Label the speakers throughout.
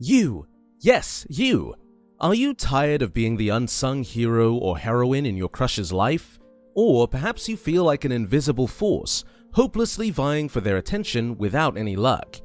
Speaker 1: You! Yes, you! Are you tired of being the unsung hero or heroine in your crush's life? Or perhaps you feel like an invisible force, hopelessly vying for their attention without any luck.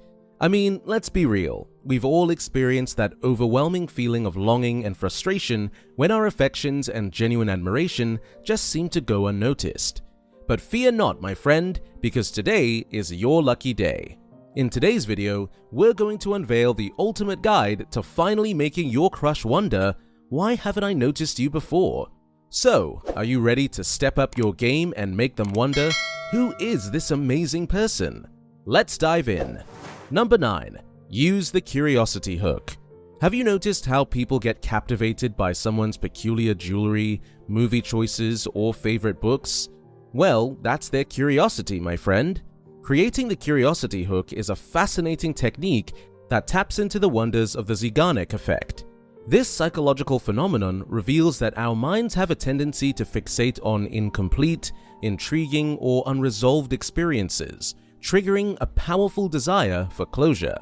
Speaker 1: I mean, let's be real. We've all experienced that overwhelming feeling of longing and frustration when our affections and genuine admiration just seem to go unnoticed. But fear not, my friend, because today is your lucky day. In today's video, we're going to unveil the ultimate guide to finally making your crush wonder, why haven't I noticed you before? So, are you ready to step up your game and make them wonder, who is this amazing person? Let's dive in. Number 9. Use the curiosity hook. Have you noticed how people get captivated by someone's peculiar jewelry, movie choices, or favorite books? Well, that's their curiosity, my friend. Creating the curiosity hook is a fascinating technique that taps into the wonders of the Zeigarnik effect. This psychological phenomenon reveals that our minds have a tendency to fixate on incomplete, intriguing, or unresolved experiences, triggering a powerful desire for closure.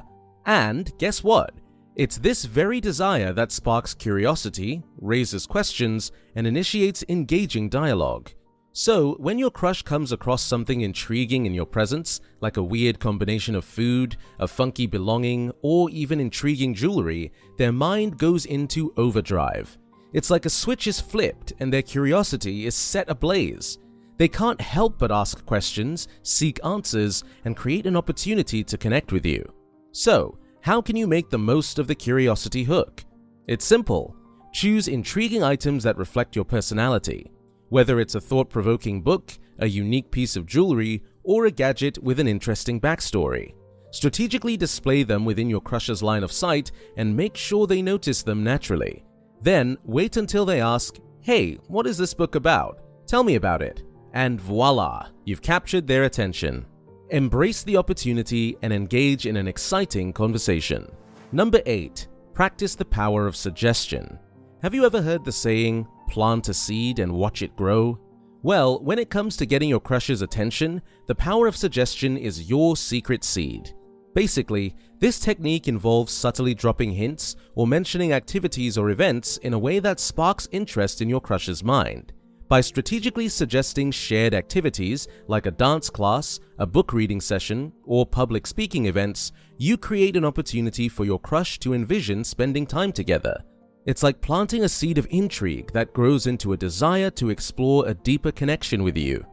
Speaker 1: And guess what? It's this very desire that sparks curiosity, raises questions, and initiates engaging dialogue. So, when your crush comes across something intriguing in your presence, like a weird combination of food, a funky belonging, or even intriguing jewelry, their mind goes into overdrive. It's like a switch is flipped and their curiosity is set ablaze. They can't help but ask questions, seek answers, and create an opportunity to connect with you. So, how can you make the most of the curiosity hook? It's simple. Choose intriguing items that reflect your personality. Whether it's a thought-provoking book, a unique piece of jewelry, or a gadget with an interesting backstory. Strategically display them within your crush's line of sight and make sure they notice them naturally. Then, wait until they ask, "Hey, what is this book about? Tell me about it." And voila, you've captured their attention. Embrace the opportunity and engage in an exciting conversation. Number 8. Practice the power of suggestion. Have you ever heard the saying, plant a seed and watch it grow? Well, when it comes to getting your crush's attention, the power of suggestion is your secret seed. Basically, this technique involves subtly dropping hints or mentioning activities or events in a way that sparks interest in your crush's mind. By strategically suggesting shared activities like a dance class, a book reading session, or public speaking events, you create an opportunity for your crush to envision spending time together. It's like planting a seed of intrigue that grows into a desire to explore a deeper connection with you.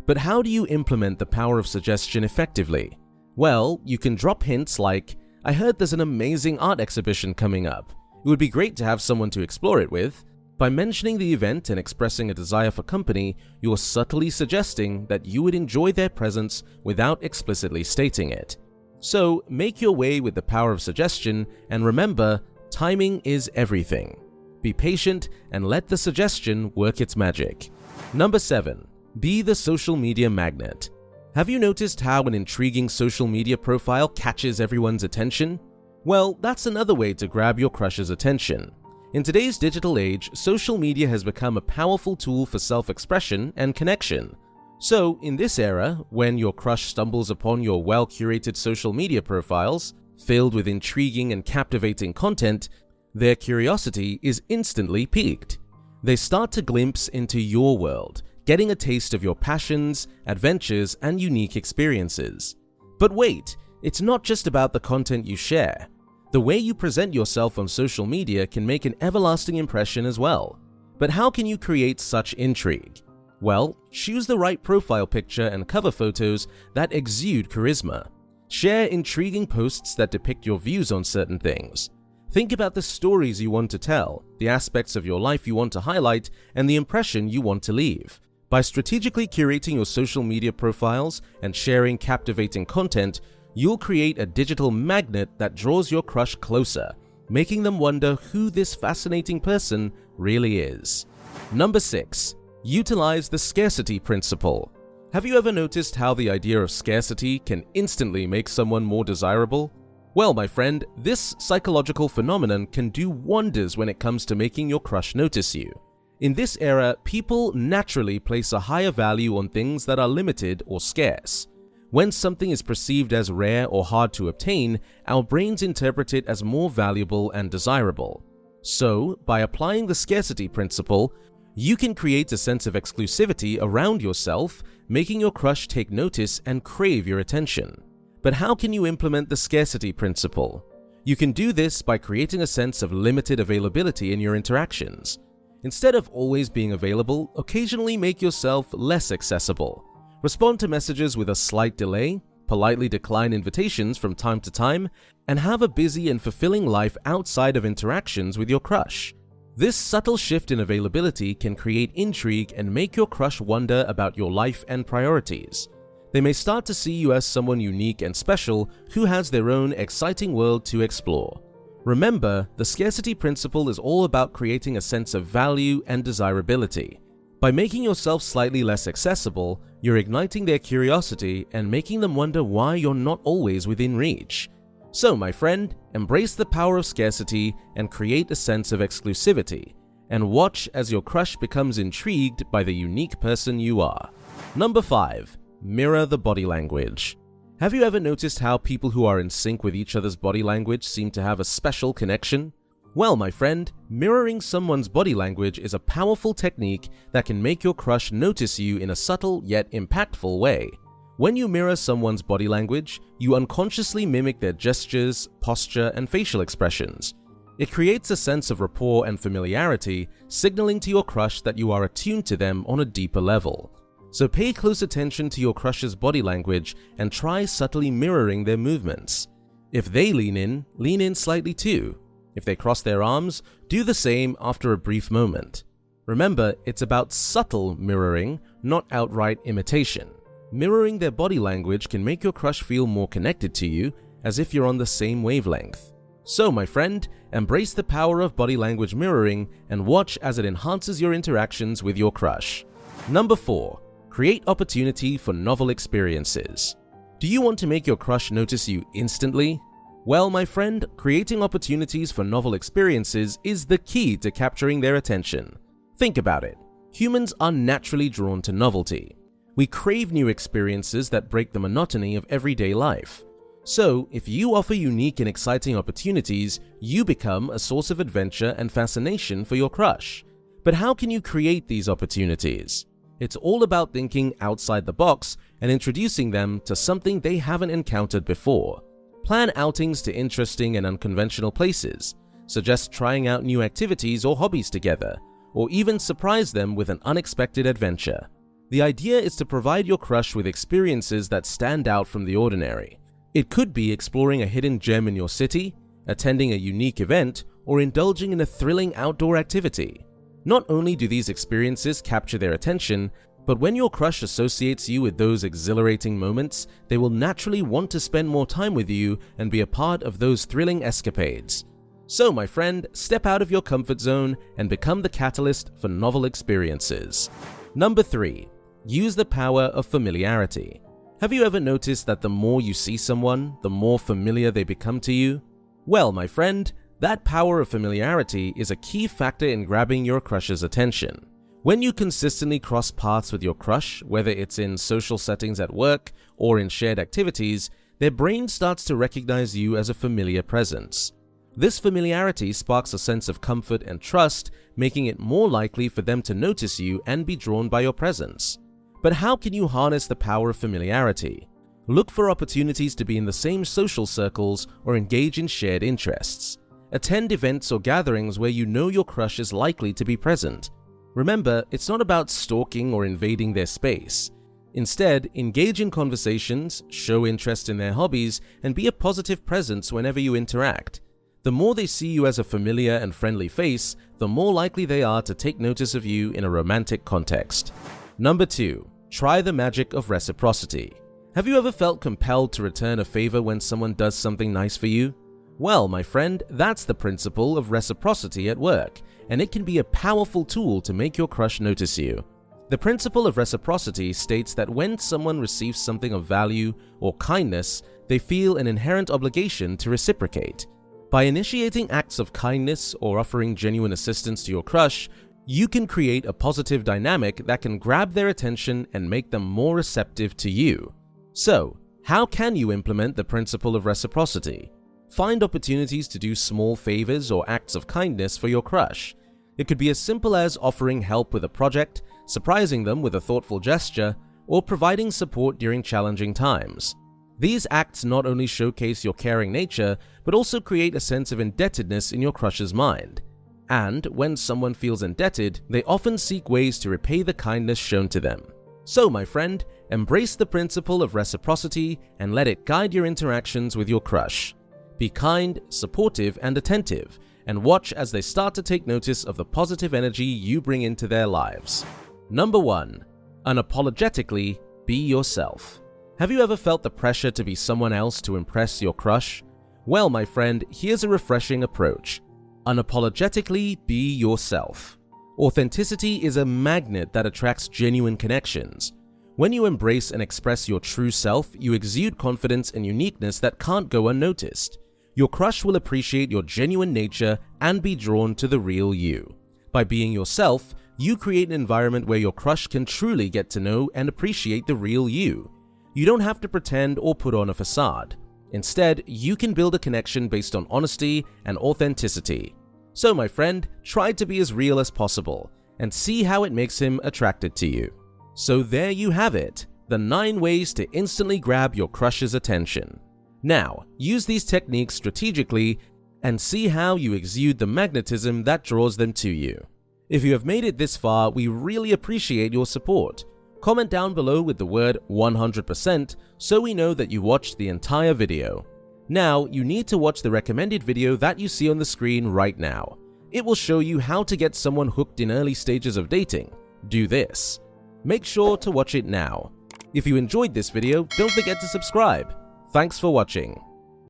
Speaker 1: But how do you implement the power of suggestion effectively? Well, you can drop hints like, "I heard there's an amazing art exhibition coming up. It would be great to have someone to explore it with." By mentioning the event and expressing a desire for company, you're subtly suggesting that you would enjoy their presence without explicitly stating it. So, make your way with the power of suggestion, and remember, timing is everything. Be patient and let the suggestion work its magic. Number 7. Be the social media magnet. Have you noticed how an intriguing social media profile catches everyone's attention? Well, that's another way to grab your crush's attention. In today's digital age, social media has become a powerful tool for self-expression and connection. So, in this era, when your crush stumbles upon your well-curated social media profiles, filled with intriguing and captivating content, their curiosity is instantly piqued. They start to glimpse into your world, getting a taste of your passions, adventures, and unique experiences. But wait, it's not just about the content you share. The way you present yourself on social media can make an everlasting impression as well. But how can you create such intrigue? Well, choose the right profile picture and cover photos that exude charisma. Share intriguing posts that depict your views on certain things. Think about the stories you want to tell, the aspects of your life you want to highlight, and the impression you want to leave. By strategically curating your social media profiles and sharing captivating content, you'll create a digital magnet that draws your crush closer, making them wonder who this fascinating person really is. Number 6. Utilize the scarcity principle. Have you ever noticed how the idea of scarcity can instantly make someone more desirable? Well, my friend, this psychological phenomenon can do wonders when it comes to making your crush notice you. In this era, people naturally place a higher value on things that are limited or scarce. When something is perceived as rare or hard to obtain, our brains interpret it as more valuable and desirable. So, by applying the scarcity principle, you can create a sense of exclusivity around yourself, making your crush take notice and crave your attention. But how can you implement the scarcity principle? You can do this by creating a sense of limited availability in your interactions. Instead of always being available, occasionally make yourself less accessible. Respond to messages with a slight delay, politely decline invitations from time to time, and have a busy and fulfilling life outside of interactions with your crush. This subtle shift in availability can create intrigue and make your crush wonder about your life and priorities. They may start to see you as someone unique and special who has their own exciting world to explore. Remember, the scarcity principle is all about creating a sense of value and desirability. By making yourself slightly less accessible, you're igniting their curiosity and making them wonder why you're not always within reach. So, my friend, embrace the power of scarcity and create a sense of exclusivity, and watch as your crush becomes intrigued by the unique person you are. Number 5. Mirror the body language. Have you ever noticed how people who are in sync with each other's body language seem to have a special connection? Well, my friend, mirroring someone's body language is a powerful technique that can make your crush notice you in a subtle yet impactful way. When you mirror someone's body language, you unconsciously mimic their gestures, posture, and facial expressions. It creates a sense of rapport and familiarity, signaling to your crush that you are attuned to them on a deeper level. So pay close attention to your crush's body language and try subtly mirroring their movements. If they lean in slightly too. If they cross their arms, do the same after a brief moment. Remember, it's about subtle mirroring, not outright imitation. Mirroring their body language can make your crush feel more connected to you, as if you're on the same wavelength. So, my friend, embrace the power of body language mirroring and watch as it enhances your interactions with your crush. Number 4. Create opportunity for novel experiences. Do you want to make your crush notice you instantly? Well, my friend, creating opportunities for novel experiences is the key to capturing their attention. Think about it. Humans are naturally drawn to novelty. We crave new experiences that break the monotony of everyday life. So, if you offer unique and exciting opportunities, you become a source of adventure and fascination for your crush. But how can you create these opportunities? It's all about thinking outside the box and introducing them to something they haven't encountered before. Plan outings to interesting and unconventional places. Suggest trying out new activities or hobbies together, or even surprise them with an unexpected adventure. The idea is to provide your crush with experiences that stand out from the ordinary. It could be exploring a hidden gem in your city, attending a unique event, or indulging in a thrilling outdoor activity. Not only do these experiences capture their attention, but when your crush associates you with those exhilarating moments, they will naturally want to spend more time with you and be a part of those thrilling escapades. So, my friend, step out of your comfort zone and become the catalyst for novel experiences. Number 3. Use the power of familiarity. Have you ever noticed that the more you see someone, the more familiar they become to you? Well, my friend, that power of familiarity is a key factor in grabbing your crush's attention. When you consistently cross paths with your crush, whether it's in social settings at work or in shared activities, their brain starts to recognize you as a familiar presence. This familiarity sparks a sense of comfort and trust, making it more likely for them to notice you and be drawn by your presence. But how can you harness the power of familiarity? Look for opportunities to be in the same social circles or engage in shared interests. Attend events or gatherings where you know your crush is likely to be present. Remember, it's not about stalking or invading their space. Instead, engage in conversations, show interest in their hobbies, and be a positive presence whenever you interact. The more they see you as a familiar and friendly face, the more likely they are to take notice of you in a romantic context. Number 2. Try the magic of reciprocity. Have you ever felt compelled to return a favor when someone does something nice for you? Well, my friend, that's the principle of reciprocity at work, and it can be a powerful tool to make your crush notice you. The principle of reciprocity states that when someone receives something of value or kindness, they feel an inherent obligation to reciprocate. By initiating acts of kindness or offering genuine assistance to your crush, you can create a positive dynamic that can grab their attention and make them more receptive to you. So, How can you implement the principle of reciprocity? Find opportunities to do small favors or acts of kindness for your crush. It could be as simple as offering help with a project, surprising them with a thoughtful gesture, or providing support during challenging times. These acts not only showcase your caring nature, but also create a sense of indebtedness in your crush's mind. And when someone feels indebted, they often seek ways to repay the kindness shown to them. So, my friend, embrace the principle of reciprocity and let it guide your interactions with your crush. Be kind, supportive, and attentive, and watch as they start to take notice of the positive energy you bring into their lives. Number 1. Unapologetically be yourself. Have you ever felt the pressure to be someone else to impress your crush? Well, my friend, here's a refreshing approach. Unapologetically be yourself. Authenticity is a magnet that attracts genuine connections. When you embrace and express your true self, you exude confidence and uniqueness that can't go unnoticed. Your crush will appreciate your genuine nature and be drawn to the real you. By being yourself, you create an environment where your crush can truly get to know and appreciate the real you. You don't have to pretend or put on a facade. Instead, you can build a connection based on honesty and authenticity. So, my friend, try to be as real as possible and see how it makes him attracted to you. So there you have it, the 9 ways to instantly grab your crush's attention. Now, use these techniques strategically and see how you exude the magnetism that draws them to you. If you have made it this far, we really appreciate your support. Comment down below with the word 100% so we know that you watched the entire video. Now, you need to watch the recommended video that you see on the screen right now. It will show you how to get someone hooked in early stages of dating. Do this. Make sure to watch it now. If you enjoyed this video, don't forget to subscribe. Thanks for watching.